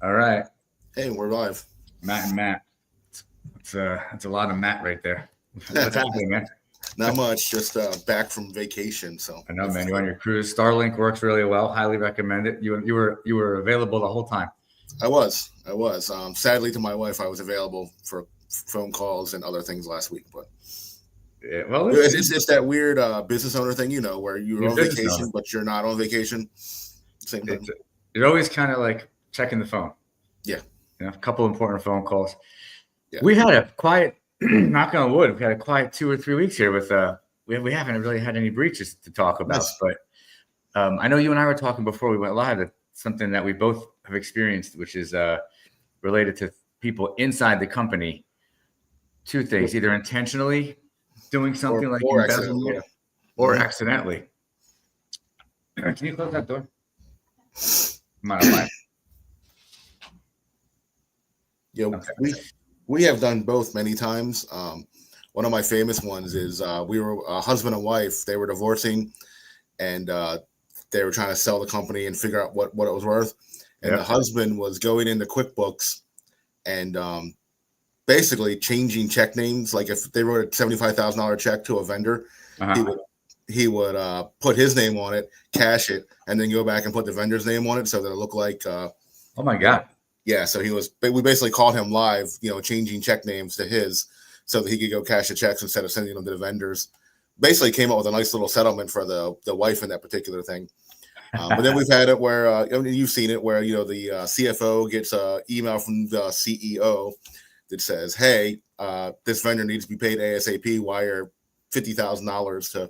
All right, Hey, we're live. Matt and Matt. It's a lot of Matt right there. What's happening, man? Not much, just back from vacation. So I know, if man. You're on your cruise. Starlink works really well. Highly recommend it. You were available the whole time. I was. Sadly, to my wife, I was available for phone calls and other things last week. But Yeah, well, listen, it's that weird business owner thing, where you're you're a on business owner. vacation, but you're not on vacation. Same It's time. you're always kind of like checking the phone. Yeah, A couple important phone calls. yeah. We had a quiet, knock on wood. We had a quiet 2 or 3 weeks here with we haven't really had any breaches to talk about, Nice. but I know you and I were talking before we went live that something that we both have experienced, which is related to people inside the company. Two things: either intentionally doing Or something like or accidentally. embezzlement or Yeah. accidentally. Can you close that door? I'm out of line. Yeah, Okay. we have done both many times. One of my famous ones is we were a husband and wife. They were divorcing, and they were trying to sell the company and figure out what it was worth. And the Yep. husband was going into QuickBooks and basically changing check names. Like if they wrote a $75,000 check to a vendor, he Uh-huh. would put his name on it, cash it, and then go back and put the vendor's name on it so that it looked like Oh my you know, God. yeah. So we basically called him live, changing check names to his so that he could go cash the checks instead of sending them to the vendors. Basically came up with a nice little settlement for the wife in that particular thing. But then we've had it where you've seen it where the CFO gets an email from the CEO that says, "Hey, this vendor needs to be paid ASAP. Wire $50,000 to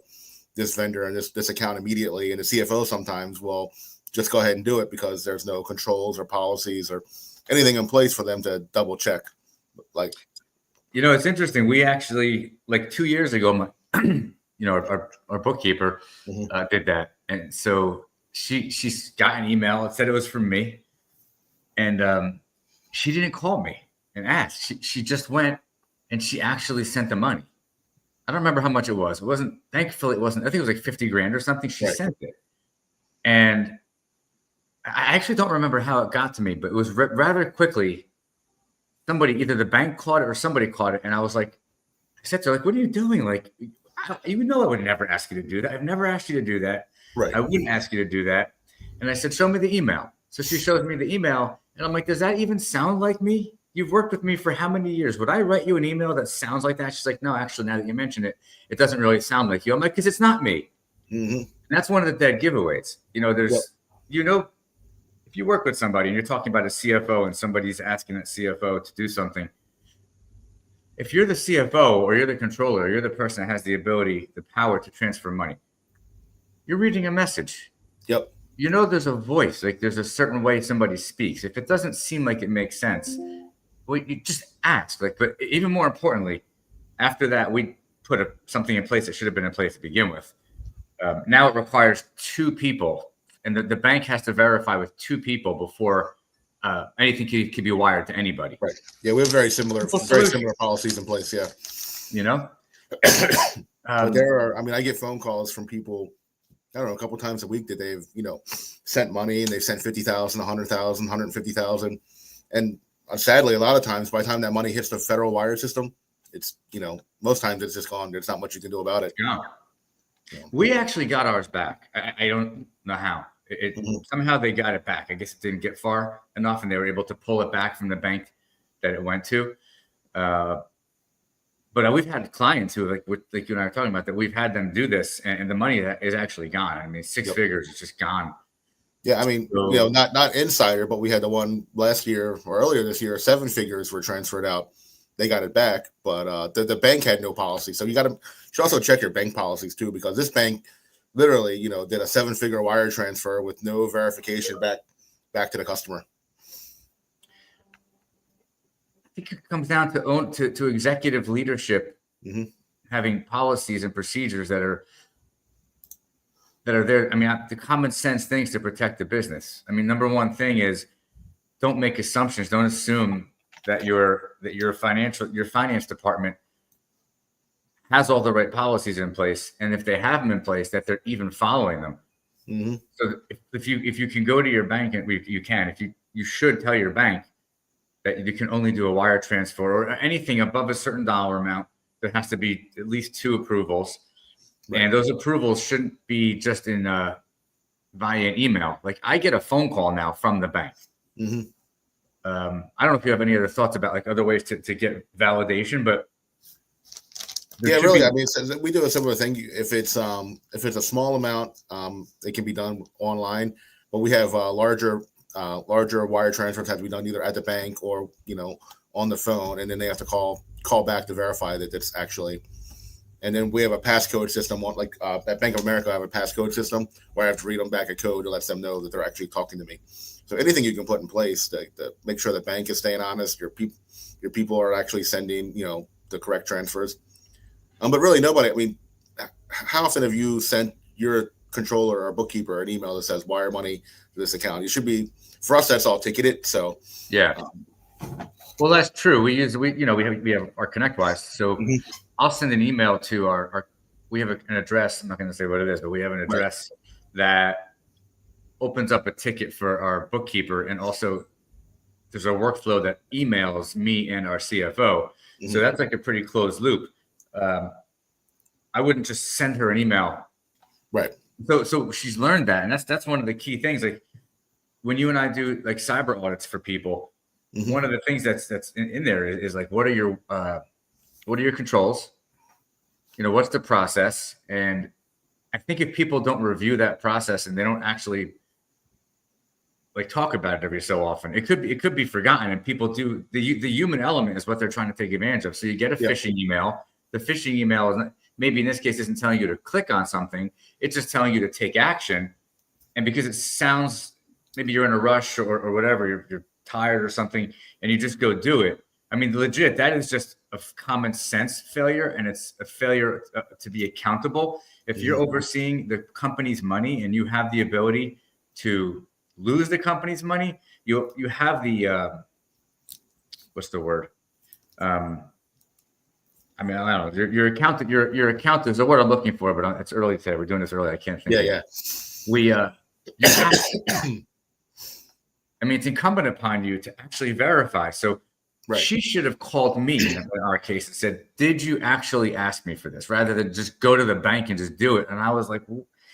this vendor and this account immediately." And the CFO sometimes will just go ahead and do it because there's no controls or policies or anything in place for them to double check. Like, It's interesting. We actually, like 2 years ago, our bookkeeper mhm. did that, and so she's got an email. It said it was from me, and she didn't call me and ask. She just went and she actually sent the money. I don't remember how much it was. It wasn't. Thankfully, it wasn't. I think it was like 50 grand or something. She Right. sent it, and I actually don't remember how it got to me, but it was rather quickly. Somebody, either the bank caught it or somebody caught it, and I was like, I said to her, like, "What are you doing? Like, you know, I would never ask you to do that. I've never asked you to do that. Right. I wouldn't ask you to do that." And I said, "Show me the email." So she shows me the email, and I'm like, "Does that even sound like me? You've worked with me for how many years? Would I write you an email that sounds like that?" She's like, "No, actually, now that you mention it, it doesn't really sound like you." I'm like, "Because it's not me." Mm-hmm. And that's one of the dead giveaways. Yep. You know, if you work with somebody and you're talking about a CFO and somebody's asking that CFO to do something, if you're the CFO or you're the controller, or you're the person that has the ability, the power to transfer money, you're reading a message. Yep. There's a voice, like there's a certain way somebody speaks. If it doesn't seem like it makes sense, well, you just ask. Like, but even more importantly, after that, we put something in place that should have been in place to begin with. Now it requires two people, and the bank has to verify with two people before anything can be wired to anybody. Right. Yeah, we have Simple very solution, similar policies in place. Yeah. you know. But Um, there are, I mean, I get phone calls from people, I don't know, a couple times a week that they've, sent money and they've sent 50,000, 100,000, 150,000. And sadly, a lot of times by the time that money hits the federal wire system, it's, most times it's just gone. There's not much you can do about it. yeah. You know. We actually got ours back. I don't know how. Mhm. Somehow they got it back. I guess it didn't get far enough, and they were able to pull it back from the bank that it went to. Uh, but we've had clients who, like you and I were talking about, that we've had them do this, and the money that is actually gone. I mean, six Yep. figures is just gone. Yeah, I mean, So not insider, but we had the one last year or earlier this year, 7 figures were transferred out. They got it back, but the bank had no policy. So you should also check your bank policies too, because this bank literally, did a 7 figure wire transfer with no verification back to the customer. I think it comes down to executive leadership, Mm-hmm. having policies and procedures that are there. I mean, the common sense things to protect the business. I mean, number one thing is don't make assumptions. Don't assume that your finance department has all the right policies in place, and if they have them in place, that they're even following them. Mm-hmm. So if you can go to your bank, and you can, if you should tell your bank that you can only do a wire transfer or anything above a certain dollar amount. There has to be at least 2 approvals. Right. And those approvals shouldn't be just in via an email. Like I get a phone call now from the bank. Mm-hmm. I don't know if you have any other thoughts about like other ways to get validation, but yeah, really. I mean, we do a similar thing. If it's a small amount, it can be done online. But we have larger wire transfers have to be done either at the bank or on the phone, and then they have to call back to verify that it's actually. And then we have a passcode system. Like at Bank of America, I have a passcode system where I have to read them back a code to let them know that they're actually talking to me. So anything you can put in place to make sure the bank is staying honest, your people are actually sending the correct transfers. But really, nobody. I mean, how often have you sent your controller or bookkeeper an email that says wire money to this account? You should be. For us, that's all ticketed. So yeah. Well, that's true. We have our ConnectWise. So I'll send an email to our we have an address. I'm not going to say what it is, but we have an address that opens up a ticket for our bookkeeper, and also there's a workflow that emails me and our CFO. So that's like a pretty closed loop. I wouldn't just send her an email. Right. So she's learned that. And that's one of the key things. Like when you and I do like cyber audits for people, one of the things that's in there is like, what are your controls? What's the process? And I think if people don't review that process and they don't actually like talk about it every so often, it could be forgotten. And people do the human element is what they're trying to take advantage of. So you get a phishing email. The phishing email is maybe in this case isn't telling you to click on something. It's just telling you to take action. And because it sounds, maybe you're in a rush or whatever, you're tired or something, and you just go do it. I mean, legit, that is just a common sense failure, and it's a failure to be accountable. If you're overseeing the company's money and you have the ability to lose the company's money, you have the what's the word? I mean, I don't know. Your accountant is the word I'm looking for, but it's early today. We're doing this early. I can't think. Yeah. We I mean, it's incumbent upon you to actually verify. So she should have called me in our case and said, "Did you actually ask me for this?" Rather than just go to the bank and just do it. And I was like,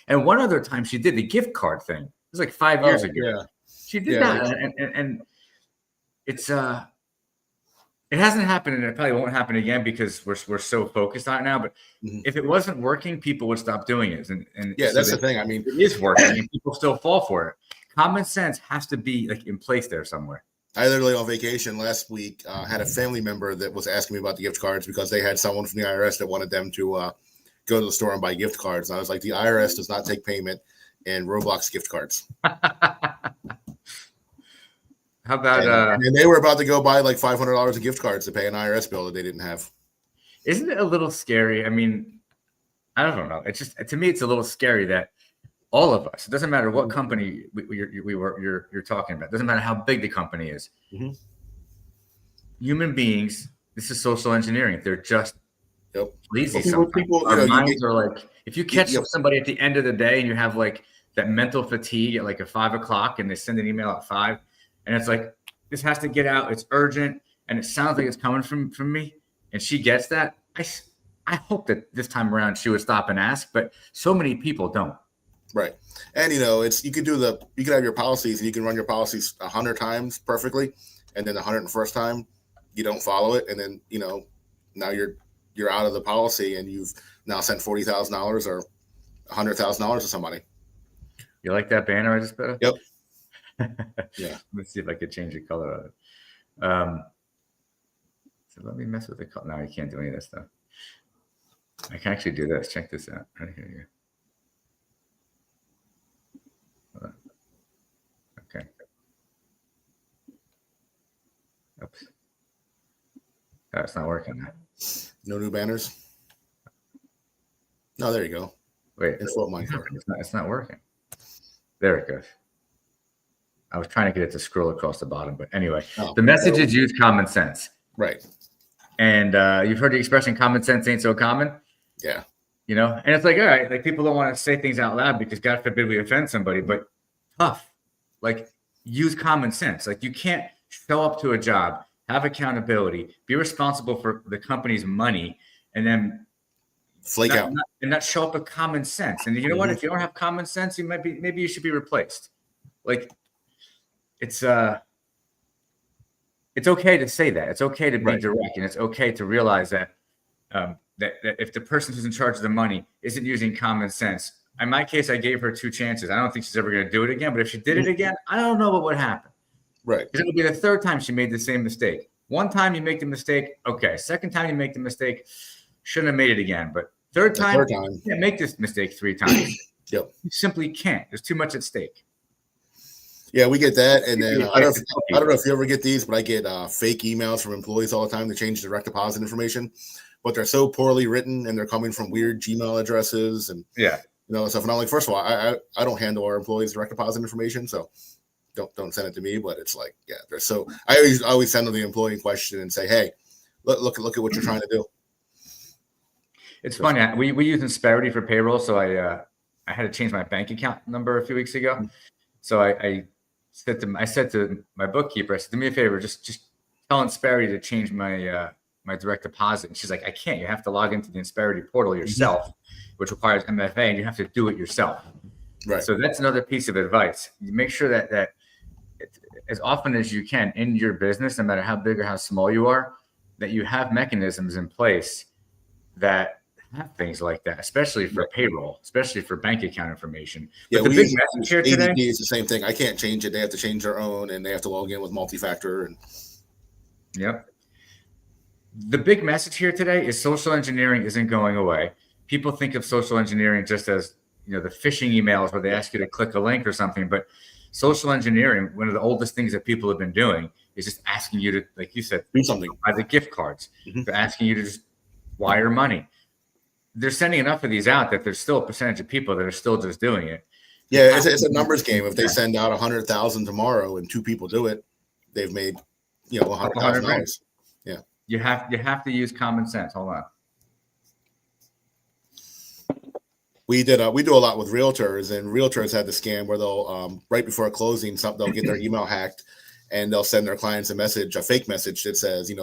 and one other time she did the gift card thing. It was like 5 years ago. Yeah. She did that, and it's it hasn't happened, and it probably won't happen again because we're so focused on it now. But if it wasn't working, people would stop doing it. And so that's the thing. I mean, it is working, and people still fall for it. Common sense has to be like in place there somewhere. I literally on vacation last week had a family member that was asking me about the gift cards because they had someone from the IRS that wanted them to go to the store and buy gift cards. And I was like, the IRS does not take payment in Roblox gift cards. How about and they were about to go buy like $500 of gift cards to pay an IRS bill that they didn't have. Isn't it a little scary? I mean, I don't know. It's just, to me, it's a little scary that all of us, it doesn't matter what company you're talking about. It doesn't matter how big the company is. Human beings, this is social engineering. They're just lazy. Our minds are like, if you catch somebody at the end of the day and you have like that mental fatigue at like a 5 o'clock and they send an email at 5, and it's like, this has to get out. It's urgent. And it sounds like it's coming from me. And she gets that. I hope that this time around she would stop and ask, but so many people don't. Right. And you could have your policies and you can run your policies 100 times perfectly. And then the 101st time you don't follow it. And then, now you're out of the policy and you've now sent $40,000 or $100,000 to somebody. You like that banner I just put up? Yep. Yeah. Let's see if I could change the color of it. So let me mess with the color. No, you can't do any of that stuff. I can actually do this. Check this out. Right here. Okay. Oops. Oh, it's not working now. No new banners? No, there you go. Wait. It's not working. There it goes. I was trying to get it to scroll across the bottom, but anyway, the message is use common sense. Right. And you've heard the expression common sense ain't so common. Yeah. And it's like, all right, like people don't want to say things out loud because God forbid we offend somebody, but tough. Like use common sense. Like, you can't show up to a job, have accountability, be responsible for the company's money, and then Flake out. not show up with common sense. And you know what? Mhm. If you don't have common sense, maybe you should be replaced. Like, it's okay to say that. It's okay to be Right. direct, and it's okay to realize that that if the person who's in charge of the money isn't using common sense. In my case, I gave her 2 chances. I don't think she's ever going to do it again. But if she did it again, I don't know what would happen. Right. Because it would be the 3rd time she made the same mistake. One time you make the mistake, okay. 2nd time you make the mistake, shouldn't have made it again. But third time, you can't make this mistake 3 times. Yep. You simply can't. There's too much at stake. Yeah, we get that, and then I don't know if you ever get these, but I get fake emails from employees all the time to change direct deposit information, but they're so poorly written and they're coming from weird Gmail addresses and stuff. And I'm like, first of all, I don't handle our employees' direct deposit information, so don't send it to me. But it's like, yeah, they're so. I always send them the employee in question and say, hey, look at what you're trying to do. It's funny. We use Insperity for payroll, so I had to change my bank account number a few weeks ago. So I said to my bookkeeper, I said, do me a favor, just tell Insperity to change my my direct deposit. And she's like, I can't. You have to log into the Insperity portal yourself, which requires MFA, and you have to do it yourself. Right. So that's another piece of advice. You make sure that as often as you can in your business, no matter how big or how small you are, that you have mechanisms in place that have things like that, especially for payroll, especially for bank account information. Yeah, but the big message here today is the same thing. I can't change it. They have to change their own, and they have to log in with multi-factor. And yep. The big message here today is social engineering isn't going away. People think of social engineering just as, the phishing emails where they ask you to click a link or something. But social engineering, one of the oldest things that people have been doing, is just asking you to, like you said, do something. Buy the gift cards. They're asking you to just wire money. They're sending enough of these out that there's still a percentage of people that are still just doing it. Yeah, it's a numbers game. If they send out 100,000 tomorrow and 2 people do it, they've made $100,000. Yeah. You have to use common sense. Hold on. We do a lot with realtors, and realtors had the scam where they'll right before a closing, they'll get their email hacked, and they'll send their clients a fake message that says,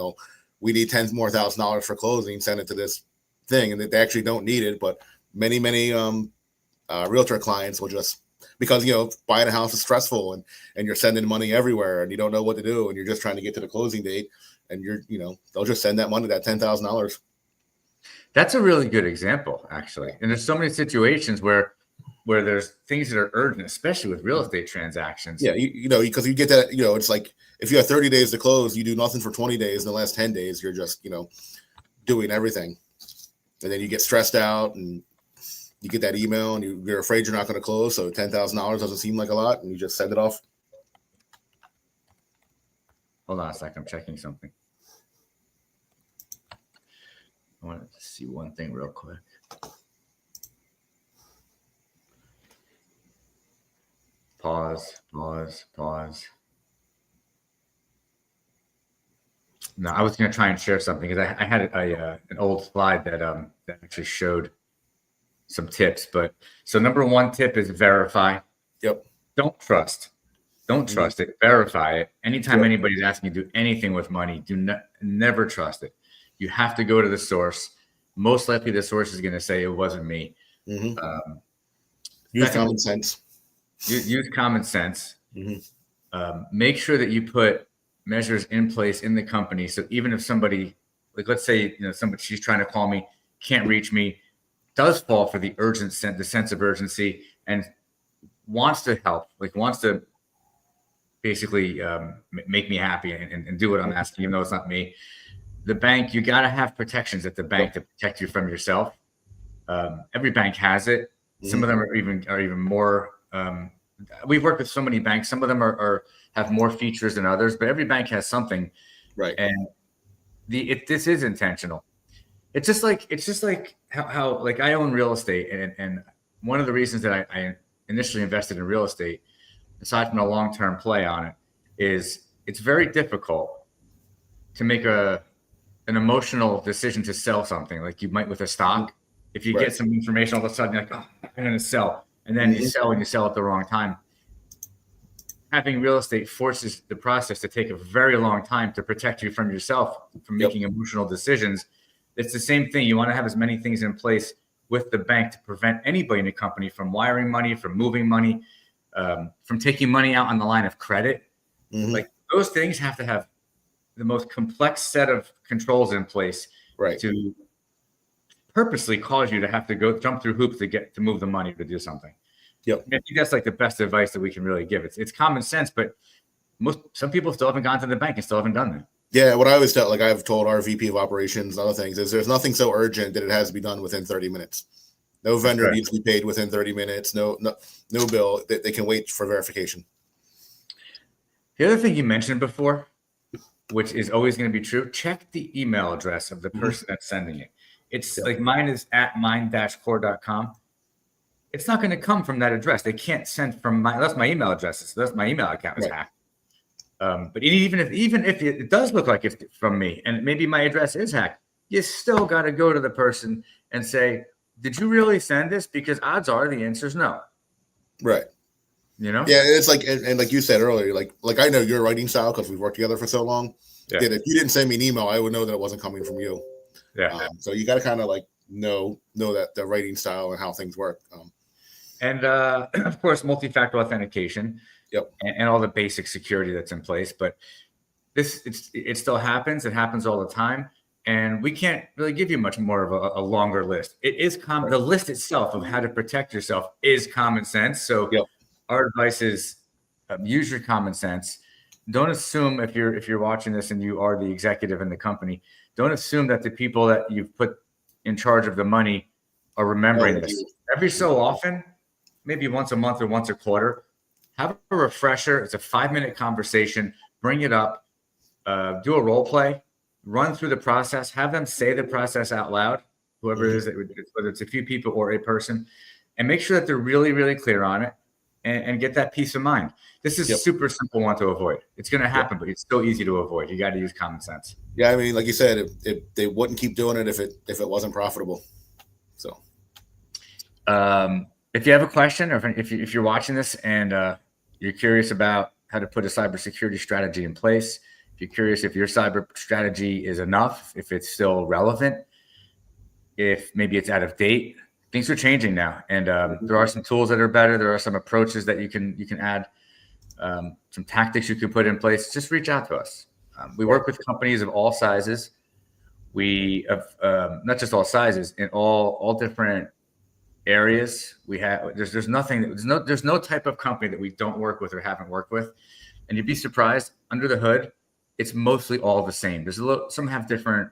we need $10,000 more for closing. Send it to this thing, and they actually don't need it. But many realtor clients will just, because buying a house is stressful, and you're sending money everywhere, and you don't know what to do, and you're just trying to get to the closing date, and they'll just send that money, that $10,000. That's a really good example, actually. And there's so many situations where there's things that are urgent, especially with real estate transactions. Yeah, because you get that, it's like if you have 30 days to close, you do nothing for 20 days. In the last 10 days, you're just, doing everything. And then you get stressed out, and you get that email, and you're afraid you're not going to close. So $10,000 doesn't seem like a lot, and you just send it off. Hold on a second. I'm checking something. I wanted to see one thing real quick. Pause. No, I was going to try and share something because I had an old slide that actually showed some tips. But so number 1 tip is verify. Yep. Don't trust it. Verify it. Anytime anybody's asking you to do anything with money, never trust it. You have to go to the source. Most likely the source is going to say it wasn't me. Use common sense. Use common sense. Make sure that you put measures in place in the company. So even if somebody, like let's say, she's trying to call me, can't reach me, does fall for the sense of urgency and wants to help, wants to basically make me happy and do what I'm asking, even though it's not me. The bank, you got to have protections at the bank to protect you from yourself. Every bank has it. Some of them are even more. We've worked with so many banks. Some of them have more features than others, but every bank has something. Right. And this is intentional. It's just like how I own real estate, and one of the reasons that I initially invested in real estate, aside from a long-term play on it, is it's very difficult to make an emotional decision to sell something like you might with a stock. If you get some information, all of a sudden you're like, oh, I'm going to sell. And then you sell at the wrong time. having real estate forces the process to take a very long time to protect you from yourself, from making emotional decisions. It's the same thing. You want to have as many things in place with the bank to prevent anybody in the company from wiring money, from moving money, from taking money out on the line of credit. Like those things have to have the most complex set of controls in place to purposely cause you to have to go jump through hoops to move the money to do something. I think that's like the best advice that we can really give. It's common sense, but some people still haven't gone to the bank and still haven't done that. Yeah, what I always tell, like I've told our VP of operations and other things, is there's nothing so urgent that it has to be done within 30 minutes. No vendor needs to be paid within 30 minutes. No bill. They can wait for verification. The other thing you mentioned before, which is always going to be true, check the email address of the person that's sending it. It's like mine is at mind-core.com. It's not going to come from that address. They can't send from that's my email address. So that's my email account is hacked. But even if it does look like it's from me and maybe my address is hacked, you still got to go to the person and say, did you really send this? Because odds are the answer is no. Right. You know? Yeah, it's like, and like you said earlier, like I know your writing style because we've worked together for so long. Yeah. That if you didn't send me an email, I would know that it wasn't coming from you. Yeah. So you got to kind of like know that the writing style and how things work. And of course, multi-factor authentication. Yep. And all the basic security that's in place. But it still happens. It happens all the time. And we can't really give you much more of a longer list. It is the list itself of how to protect yourself is common sense. So our advice is use your common sense. Don't assume if you're watching this and you are the executive in the company, don't assume that the people that you've put in charge of the money are remembering this. Every so often, maybe once a month or once a quarter, have a refresher. It's a 5-minute conversation. Bring it up. Do a role play. Run through the process. Have them say the process out loud, whoever it is, whether it's a few people or a person, and make sure that they're really, really clear on it and get that peace of mind. This is a super simple one to avoid. It's going to happen, but it's so easy to avoid. You got to use common sense. Yeah, I mean, like you said, they wouldn't keep doing it if it wasn't profitable. So, if you have a question, or if you're watching this and you're curious about how to put a cybersecurity strategy in place, if you're curious if your cyber strategy is enough, if it's still relevant, if maybe it's out of date, things are changing now, and there are some tools that are better. There are some approaches that you can add, some tactics you can put in place. Just reach out to us. We work with companies of all sizes. We have not just all sizes, in all different areas. We have there's no type of company that we don't work with or haven't worked with, and you'd be surprised. Under the hood, it's mostly all the same. Some have different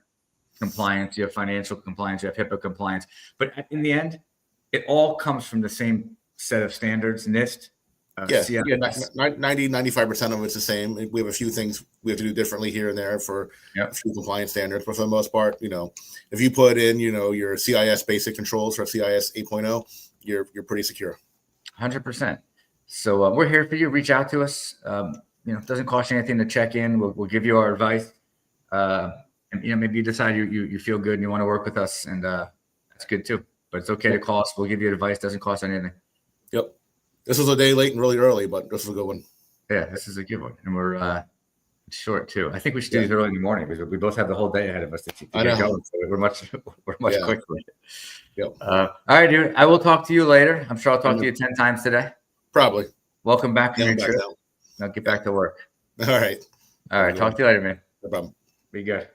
compliance. You have financial compliance, you have HIPAA compliance, but in the end, it all comes from the same set of standards. NIST. 95% of it's the same. We have a few things we have to do differently here and there for a few compliance standards, but for the most part, if you put in, your CIS basic controls for CIS 8.0, you're pretty secure. 100%. So we're here for you. Reach out to us. It doesn't cost you anything to check in. We'll give you our advice. And maybe you decide you feel good and you want to work with us, and that's good too. But it's okay to call us. We'll give you advice. Doesn't cost anything. Yep. This was a day late and really early, but this was a good one. Yeah, this is a good one, and we're short too. I think we should do these early in the morning because we both have the whole day ahead of us to get going. So we're much quicker. Yep. All right, dude. I will talk to you later. I'm sure I'll talk to you 10 times today. Probably. Welcome back from your trip. Now get back to work. All right. Talk to you later, man. No problem. Be good.